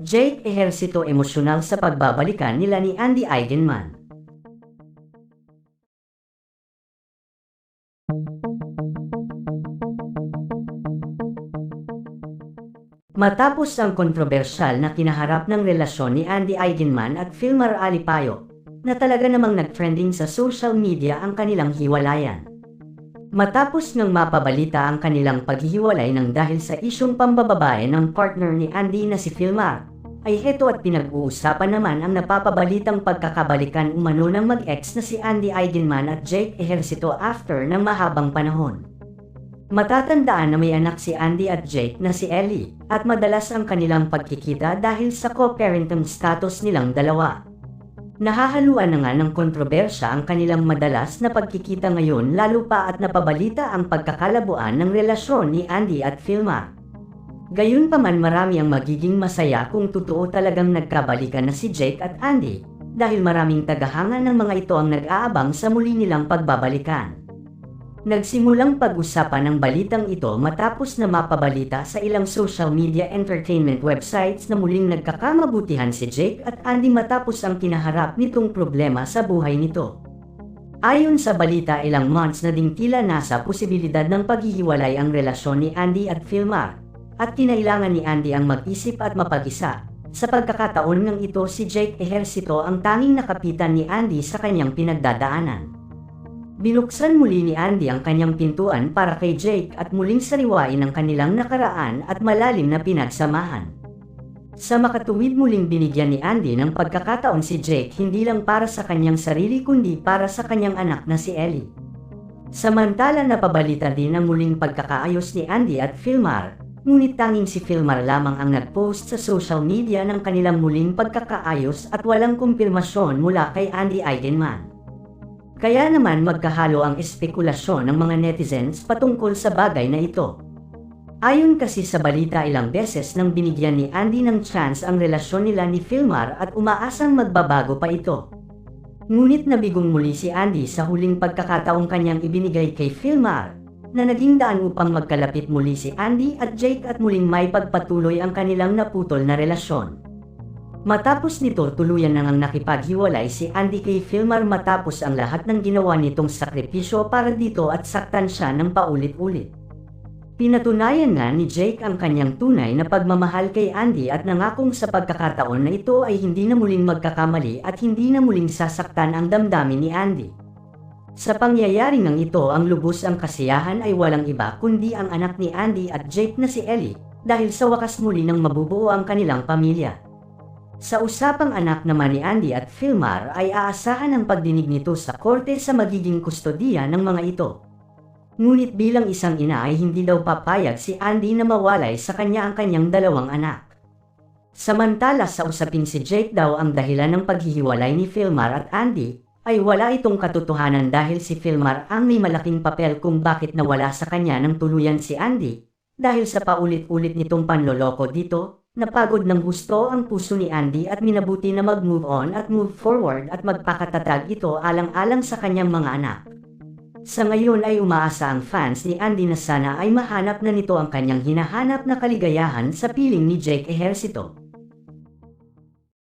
Jake Ejercito emosyonal sa pagbabalikan nila ni Andy Eigenman. Matapos ang kontrobersyal na kinaharap ng relasyon ni Andy Eigenman at Filmar Alipayo, na talaga namang nag-trending sa social media ang kanilang hiwalayan. Matapos ngang mapabalita ang kanilang paghihiwalay ng dahil sa isyong pambababae ng partner ni Andy na si Filmar, ay heto at pinag-uusapan naman ang napapabalitang pagkakabalikan umano ng mag-ex na si Andy Eigenman at Jake Ejercito after ng mahabang panahon. Matatandaan na may anak si Andy at Jake na si Ellie, at madalas ang kanilang pagkikita dahil sa co-parenting status nilang dalawa. Nahahaluan na nga ng kontrobersya ang kanilang madalas na pagkikita ngayon lalo pa at napabalita ang pagkakalabuan ng relasyon ni Andy at Filmar. Gayunpaman marami ang magiging masaya kung totoo talagang nagkabalikan na si Jake at Andy, dahil maraming tagahanga ng mga ito ang nag-aabang sa muli nilang pagbabalikan. Nagsimulang pag-usapan ang balitang ito matapos na mapabalita sa ilang social media entertainment websites na muling nagkakamabutihan si Jake at Andy matapos ang kinaharap nitong problema sa buhay nito. Ayon sa balita, ilang months na ding tila nasa posibilidad ng paghihiwalay ang relasyon ni Andy at Filmar, at kinailangan ni Andy ang mag-isip at mapag-isa. Sa pagkakataon ng ito, si Jake Ejercito ang tanging nakapitan ni Andy sa kanyang pinagdadaanan. Binuksan muli ni Andy ang kanyang pintuan para kay Jake at muling sariwain ang kanilang nakaraan at malalim na pinagsamahan. Sa makatuwid, muling binigyan ni Andy ng pagkakataon si Jake hindi lang para sa kanyang sarili kundi para sa kanyang anak na si Ellie. Samantala, napabalita din ang muling pagkakaayos ni Andy at Filmar, ngunit tanging si Filmar lamang ang nag-post sa social media ng kanilang muling pagkakaayos at walang kumpirmasyon mula kay Andy Eigenman. Kaya naman magkahalo ang espekulasyon ng mga netizens patungkol sa bagay na ito. Ayon kasi sa balita, ilang beses nang binigyan ni Andy ng chance ang relasyon nila ni Filmar at umaasang magbabago pa ito. Ngunit nabigong muli si Andy sa huling pagkakataong kanyang ibinigay kay Filmar, na naging daan upang magkalapit muli si Andy at Jake at muling may pagpatuloy ang kanilang naputol na relasyon. Matapos nito, tuluyan na ngang nakipaghiwalay si Andy kay Filmar matapos ang lahat ng ginawa nitong sakripisyo para dito at saktan siya ng paulit-ulit. Pinatunayan nga ni Jake ang kanyang tunay na pagmamahal kay Andy at nangakong sa pagkakataon na ito ay hindi na muling magkakamali at hindi na muling sasaktan ang damdamin ni Andy. Sa pangyayari ng ito, ang lubos ang kasiyahan ay walang iba kundi ang anak ni Andy at Jake na si Ellie, dahil sa wakas muli nang mabubuo ang kanilang pamilya. Sa usapang anak naman ni Andy at Filmar ay aasahan ang pagdinig nito sa korte sa magiging kustodiya ng mga ito. Ngunit bilang isang ina ay hindi daw papayag si Andy na mawalay sa kanya ang kanyang dalawang anak. Samantala, sa usaping si Jake daw ang dahilan ng paghihiwalay ni Filmar at Andy, ay wala itong katotohanan dahil si Filmar ang may malaking papel kung bakit nawala sa kanya ng tuluyan si Andy, dahil sa paulit-ulit nitong panloloko dito. Napagod ng husto ang puso ni Andy at minabuti na mag-move on at move forward at magpakatatag ito alang-alang sa kanyang mga anak. Sa ngayon ay umaasa ang fans ni Andy na sana ay mahanap na nito ang kanyang hinahanap na kaligayahan sa piling ni Jake Ejercito.